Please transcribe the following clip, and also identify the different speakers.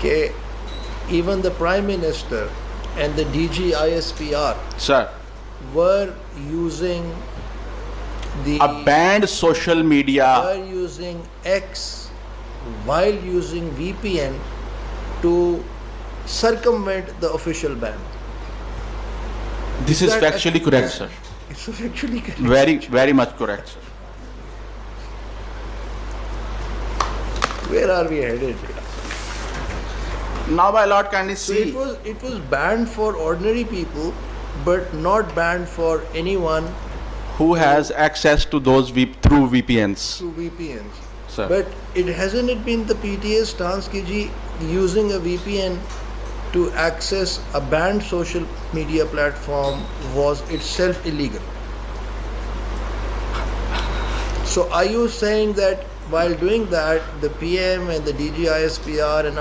Speaker 1: that even the Prime Minister and the DG ISPR
Speaker 2: Sir,
Speaker 1: were using
Speaker 2: a banned social media.
Speaker 1: were using X while using VPN to circumvent the official ban.
Speaker 2: This is
Speaker 1: that
Speaker 2: factually correct, sir.
Speaker 1: It's factually correct.
Speaker 2: Very, very much correct, sir.
Speaker 1: Where are we headed?
Speaker 2: Now, my lord, kindly
Speaker 1: So
Speaker 2: see.
Speaker 1: it was banned for ordinary people, but not banned for anyone
Speaker 2: Who has access to those through VPNs?
Speaker 1: through VPNs.
Speaker 2: Sir.
Speaker 1: But hasn't it been the PTA's stance ki ji, using a VPN to access a banned social media platform was itself illegal? So are you saying that while doing that, the PM and the DG ISPR and